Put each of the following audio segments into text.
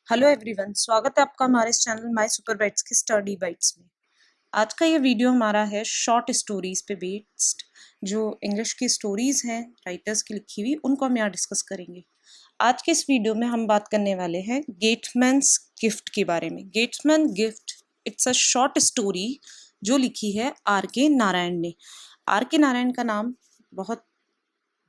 Hello everyone, स्वागत है आपका हमारे इस चैनल माय सुपर बाइट्स की स्टडी बाइट्स में। आज का ये वीडियो हमारा है शॉर्ट स्टोरीज पे बेस्ड। जो इंग्लिश की स्टोरीज हैं राइटर्स की लिखी हुई, उनको हम यहाँ डिस्कस करेंगे। आज के इस वीडियो में हम बात करने वाले हैं गेटमैन्स गिफ्ट के बारे में। Gateman gift it's a short story जो लिखी है आर के नारायण ने। आर के नारायण का नाम बहुत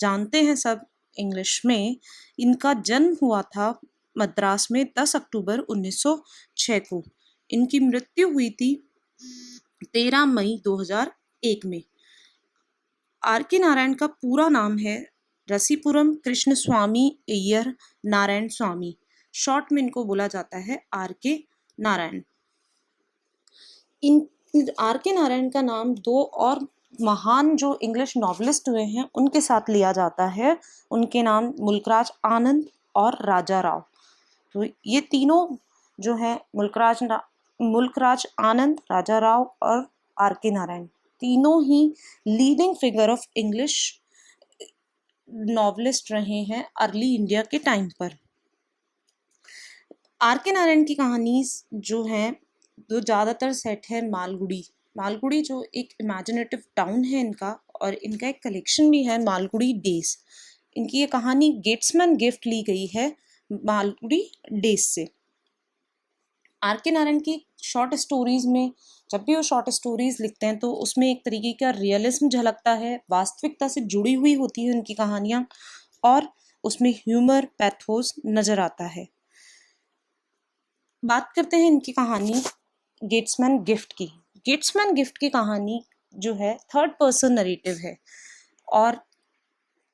जानते हैं सब इंग्लिश में। इनका जन्म हुआ था मद्रास में 10 अक्टूबर 1906 को। इनकी मृत्यु हुई थी 13 मई 2001 में। आर के नारायण का पूरा नाम है रसीपुरम कृष्ण स्वामी अय्यर नारायण स्वामी। शॉर्ट में इनको बोला जाता है are K Narayan. In are K Narayan का नाम दो और महान जो इंग्लिश नॉवलिस्ट हुए हैं उनके साथ लिया जाता है। उनके नाम मुल्कराज आनंद और राजा राव। तो ये तीनों जो है मुल्कराज आनंद, राजा राव और आर के नारायण, तीनों ही leading figure of English novelist रहे हैं अर्ली इंडिया के टाइम पर। आर के नारायण की कहानी जो है जो ज़्यादातर सेट है मालगुडी। मालगुडी जो एक इमेजिनेटिव टाउन है इनका, और इनका एक कलेक्शन भी है मालगुडी डेज। इनकी ये कहानी गेट्समैन गिफ्ट ली गई है मालगुडी डेज से। आर के नारायण की शॉर्ट स्टोरीज में जब भी वो शॉर्ट स्टोरीज लिखते हैं तो उसमें एक तरीके का रियलिज्म झलकता है, वास्तविकता से जुड़ी हुई होती है उनकी कहानियाँ, और उसमें ह्यूमर, पैथोस नजर आता है। बात करते हैं इनकी कहानी गेट्समैन गिफ्ट की। गेट्समैन गिफ्ट की कहानी जो है थर्ड पर्सन नरेटिव है, और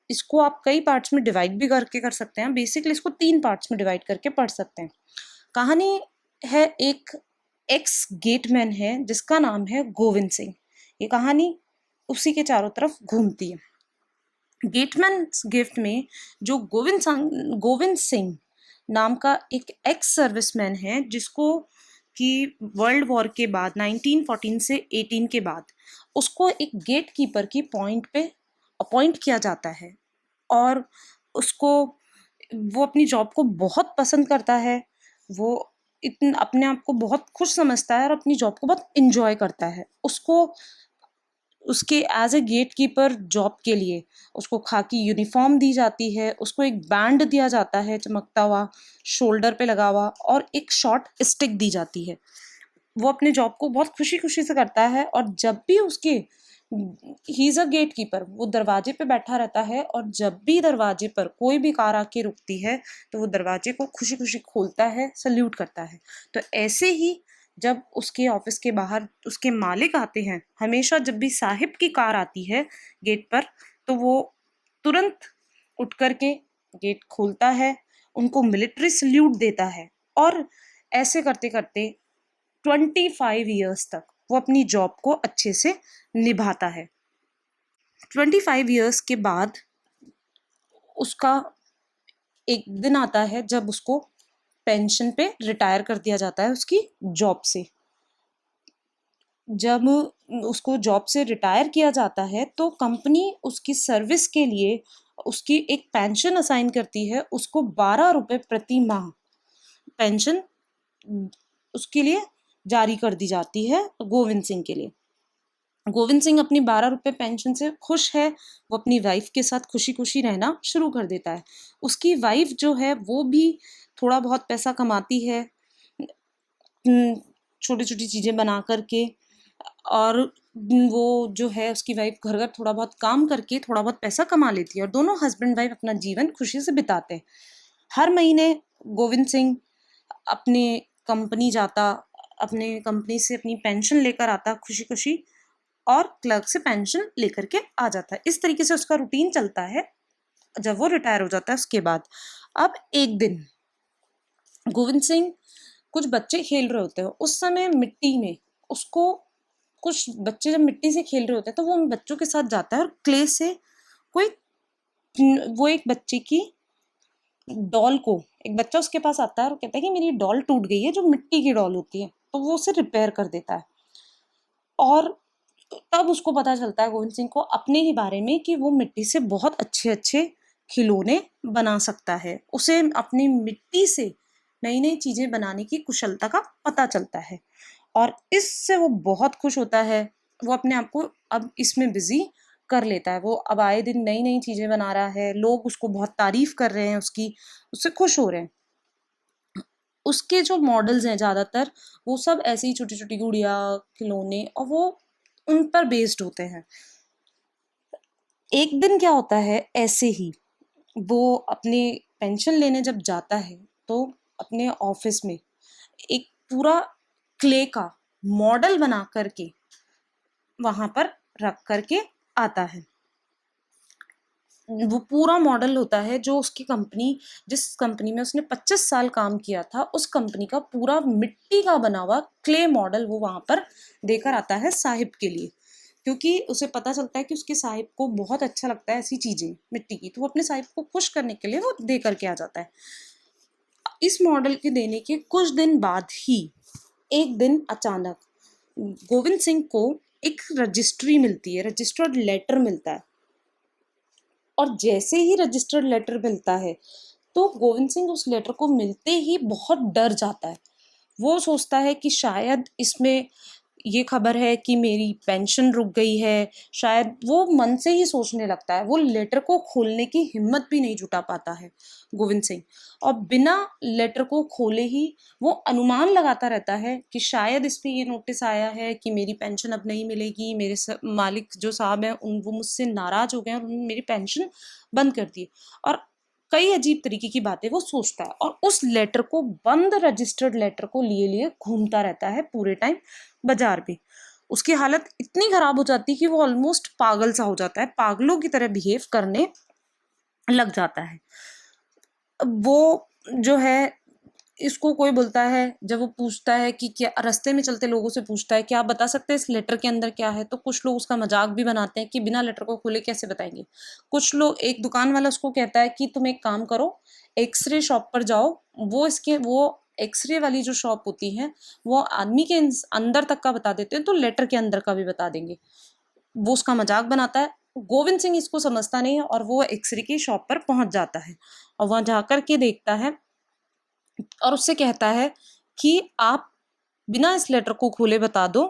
इसको आप कई पार्ट्स में डिवाइड भी करके कर सकते हैं। बेसिकली इसको 3 पार्ट्स में डिवाइड करके पढ़ सकते हैं। कहानी है एक एक्स गेटमैन है जिसका नाम है गोविंद सिंह। ये कहानी उसी के चारों तरफ घूमती है। गेटमैन गिफ्ट में जो गोविंद सिंह नाम का एक एक्स सर्विसमैन है, जिसको कि वर्ल्ड वॉर के बाद 1914 से 18 के बाद उसको एक गेट कीपर की पॉइंट पे अपॉइंट किया जाता है, और उसको वो अपनी जॉब को बहुत पसंद करता है। वो इतना अपने आप को बहुत खुश समझता है और अपनी जॉब को बहुत इंजॉय करता है। उसको उसके as a gate keeper job के लिए उसको खाकी यूनिफॉर्म दी जाती है, उसको एक बैंड दिया जाता है चमकता हुआ शोल्डर पे लगा हुआ, और एक शॉर्ट स्टिक दी जाती है। वो अपने जॉब को बहुत खुशी खुशी से करता है, और जब भी उसके ही इज अ गेट कीपर, वो दरवाजे पे बैठा रहता है, और जब भी दरवाजे पर कोई भी कार आके रुकती है तो वो दरवाजे को खुशी खुशी खोलता है, सल्यूट करता है। तो ऐसे ही जब उसके ऑफिस के बाहर उसके मालिक आते हैं, हमेशा जब भी साहिब की कार आती है गेट पर, तो वो तुरंत उठ करके गेट खोलता है, उनको मिलिट्री सल्यूट देता है, और ऐसे करते करते 25 ईयर्स तक वो अपनी जॉब को अच्छे से निभाता है। 25 ईयर्स के बाद उसका एक दिन आता है जब उसको पेंशन पे रिटायर कर दिया जाता है उसकी जॉब से। जब उसको जॉब से रिटायर किया जाता है तो कंपनी उसकी सर्विस के लिए उसकी एक पेंशन असाइन करती है, उसको 12 रुपये प्रति माह पेंशन उसके लिए जारी कर दी जाती है गोविंद सिंह के लिए। गोविंद सिंह अपनी 12 रुपये पेंशन से खुश है। वो अपनी वाइफ के साथ खुशी खुशी रहना शुरू कर देता है। उसकी वाइफ जो है वो भी थोड़ा बहुत पैसा कमाती है छोटी छोटी चीज़ें बना करके, और वो जो है उसकी वाइफ घर घर थोड़ा बहुत काम करके थोड़ा बहुत पैसा कमा लेती है, और दोनों हस्बैंड वाइफ अपना जीवन खुशी से बिताते हैं। हर महीने गोविंद सिंह अपने कंपनी जाता, अपने कंपनी से अपनी पेंशन लेकर आता खुशी खुशी, और क्लर्क से पेंशन लेकर के आ जाता है। इस तरीके से उसका रूटीन चलता है जब वो रिटायर हो जाता है उसके बाद। अब एक दिन गोविंद सिंह, कुछ बच्चे खेल रहे होते हैं उस समय मिट्टी में, उसको कुछ बच्चे जब मिट्टी से खेल रहे होते हैं तो वो उन बच्चों के साथ जाता है, और क्ले से कोई वो एक बच्चे की डॉल को, एक बच्चा उसके पास आता है और कहता है कि मेरी डॉल टूट गई है, जो मिट्टी की डॉल होती है, तो वो उसे रिपेयर कर देता है। और तब उसको पता चलता है गोविंद सिंह को अपने ही बारे में कि वो मिट्टी से बहुत अच्छे अच्छे खिलौने बना सकता है। उसे अपनी मिट्टी से नई नई चीज़ें बनाने की कुशलता का पता चलता है और इससे वो बहुत खुश होता है। वो अपने आप को अब इसमें बिजी कर लेता है। वो अब आए दिन नई नई चीज़ें बना रहा है, लोग उसको बहुत तारीफ कर रहे हैं उसकी, उससे खुश हो रहे हैं। उसके जो मॉडल्स हैं ज़्यादातर वो सब ऐसी ही छोटी छोटी गुड़िया, खिलौने, और वो उन पर बेस्ड होते हैं। एक दिन क्या होता है, ऐसे ही वो अपने पेंशन लेने जब जाता है तो अपने ऑफिस में एक पूरा क्ले का मॉडल बना करके वहां पर रख करके आता है। वो पूरा मॉडल होता है जो उसकी कंपनी, जिस कंपनी में उसने 25 साल काम किया था, उस कंपनी का पूरा मिट्टी का बना हुआ क्ले मॉडल वो वहां पर देकर आता है साहिब के लिए, क्योंकि उसे पता चलता है कि उसके साहिब को बहुत अच्छा लगता है ऐसी चीजें मिट्टी की, तो वो अपने साहिब को खुश करने के लिए वो दे करके आ जाता है। इस मॉडल के देने के कुछ दिन बाद ही एक दिन अचानक गोविंद सिंह को एक रजिस्ट्री मिलती है, रजिस्टर्ड लेटर मिलता है। और जैसे ही रजिस्टर्ड लेटर मिलता है तो गोविंद सिंह उस लेटर को मिलते ही बहुत डर जाता है। वो सोचता है कि शायद इसमें ये खबर है कि मेरी पेंशन रुक गई है, शायद वो मन से ही सोचने लगता है। वो लेटर को खोलने की हिम्मत भी नहीं जुटा पाता है गोविंद सिंह, और बिना लेटर को खोले ही वो अनुमान लगाता रहता है कि शायद इस पे ये नोटिस आया है कि मेरी पेंशन अब नहीं मिलेगी, मेरे मालिक जो साहब हैं उन वो मुझसे नाराज हो गए और उन्होंने मेरी पेंशन बंद कर दी, और कई अजीब तरीके की बातें वो सोचता है। और उस लेटर को, बंद रजिस्टर्ड लेटर को लिए लिए घूमता रहता है पूरे टाइम बाजार में। उसकी हालत इतनी खराब हो जाती है कि वो ऑलमोस्ट पागल सा हो जाता है, पागलों की तरह बिहेव करने लग जाता है। वो जो है, इसको कोई बोलता है, जब वो पूछता है कि क्या, रास्ते में चलते लोगों से पूछता है क्या आप बता सकते हैं इस लेटर के अंदर क्या है, तो कुछ लोग उसका मजाक भी बनाते हैं कि बिना लेटर को खोले कैसे बताएंगे। कुछ लोग, एक दुकान वाला उसको कहता है कि तुम एक काम करो, एक्सरे शॉप पर जाओ, वो एक्सरे वाली जो शॉप होती है वो आदमी के अंदर तक का बता देते हैं, तो लेटर के अंदर का भी बता देंगे। वो उसका मजाक बनाता है। गोविंद सिंह इसको समझता नहीं है और वो एक्सरे की शॉप पर पहुंच जाता है और वहां जाकर के देखता है और उससे कहता है कि आप बिना इस लेटर को खोले बता दो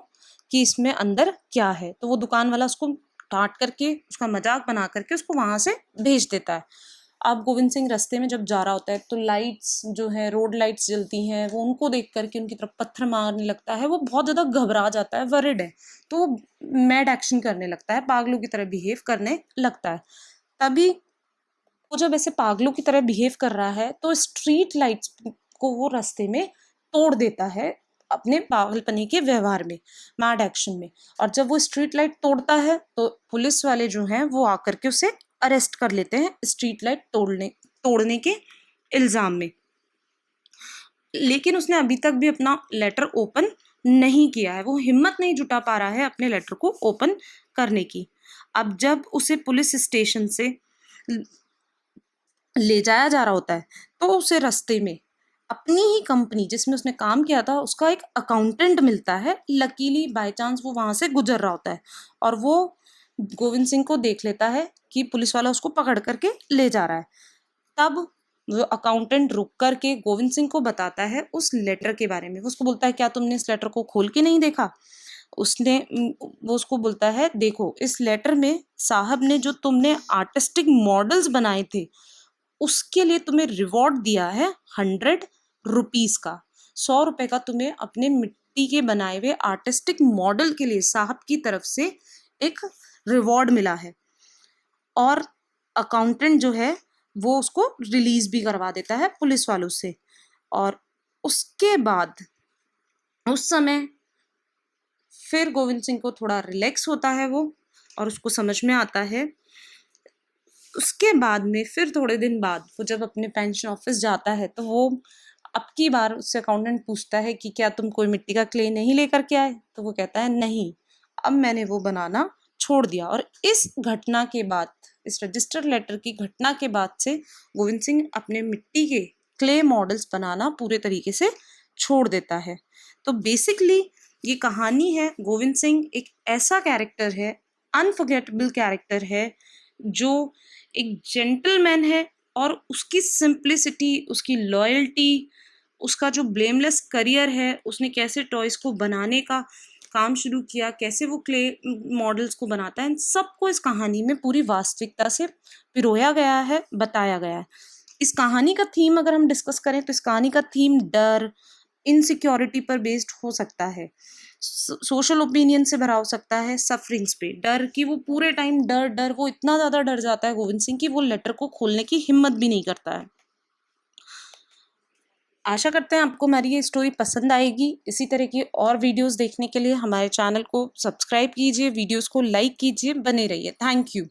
कि इसमें अंदर क्या है। तो वो दुकान वाला उसको डांट करके, उसका मजाक बना करके उसको वहां से भेज देता है। अब गोविंद सिंह रास्ते में जब जा रहा होता है तो लाइट्स जो है, रोड लाइट्स जलती हैं, वो उनको देख करके उनकी तरफ पत्थर मारने लगता है। वो बहुत ज्यादा घबरा जाता है, वरिड है, तो वो मैड एक्शन करने लगता है, पागलों की तरह बिहेव करने लगता है। तभी वो जब ऐसे पागलों की तरह बिहेव कर रहा है तो स्ट्रीट लाइट्स को वो रास्ते में तोड़ देता है अपने पागलपने के व्यवहार में, मैड एक्शन में। और जब वो स्ट्रीट लाइट तोड़ता है तो पुलिस वाले जो हैं वो आकर के उसे अरेस्ट कर लेते हैं स्ट्रीट लाइट तोड़ने के इल्जाम में। लेकिन उसने अभी तक भी अपना लेटर ओपन नहीं किया है, वो हिम्मत नहीं जुटा पा रहा है अपने लेटर को ओपन करने की। अब जब उसे पुलिस स्टेशन से ले जाया जा रहा होता है तो उसे रास्ते में अपनी ही कंपनी जिसमें उसने काम किया था उसका एक अकाउंटेंट मिलता है। लकीली बाय चांस वो वहां से गुजर रहा होता है और वो गोविंद सिंह को देख लेता है कि पुलिस वाला उसको पकड़ करके ले जा रहा है। तब वो अकाउंटेंट रुक करके गोविंद सिंह को बताता है उस लेटर के बारे में। वो उसको बोलता है क्या तुमने इस लेटर को खोल के नहीं देखा? वो उसको बोलता है देखो, इस लेटर में साहब ने जो तुमने आर्टिस्टिक मॉडल्स बनाए थे उसके लिए तुम्हें रिवॉर्ड दिया है 100 रुपीज का। 100 रुपए का तुम्हें अपने मिट्टी के बनाए हुए आर्टिस्टिक मॉडल के लिए साहब की तरफ से एक रिवॉर्ड मिला है। और अकाउंटेंट जो है वो उसको रिलीज भी करवा देता है पुलिस वालों से। और उसके बाद उस समय फिर गोविंद सिंह को थोड़ा रिलैक्स होता है वो, और उसको समझ में आता है। उसके बाद में फिर थोड़े दिन बाद वो जब अपने पेंशन ऑफिस जाता है तो वो अब की बार उससे अकाउंटेंट पूछता है कि क्या तुम कोई मिट्टी का क्ले नहीं लेकर के आए? तो वो कहता है नहीं, अब मैंने वो बनाना छोड़ दिया। और इस घटना के बाद, इस रजिस्टर्ड लेटर की घटना के बाद से गोविंद सिंह अपने मिट्टी के क्ले मॉडल्स बनाना पूरे तरीके से छोड़ देता है। तो बेसिकली ये कहानी है, गोविंद सिंह एक ऐसा कैरेक्टर है, अनफॉरगेटेबल कैरेक्टर है, जो एक जेंटलमैन है और उसकी सिंप्लिसिटी, उसकी लॉयल्टी, उसका जो ब्लेमलेस करियर है, उसने कैसे टॉयज़ को बनाने का काम शुरू किया, कैसे वो क्ले मॉडल्स को बनाता है, इन सबको इस कहानी में पूरी वास्तविकता से पिरोया गया है, बताया गया है। इस कहानी का थीम अगर हम डिस्कस करें तो इस कहानी का थीम डर, इनसिक्योरिटी पर बेस्ड हो सकता है, सोशल ओपिनियन से भरा हो सकता है, सफरिंग्स पे, डर कि वो पूरे टाइम डर डर वो इतना ज़्यादा डर जाता है गोविंद सिंह कि वो लेटर को खोलने की हिम्मत भी नहीं करता है। आशा करते हैं आपको हमारी ये स्टोरी पसंद आएगी। इसी तरह की और वीडियोस देखने के लिए हमारे चैनल को सब्सक्राइब कीजिए, वीडियोस को लाइक कीजिए, बने रहिए। Thank you.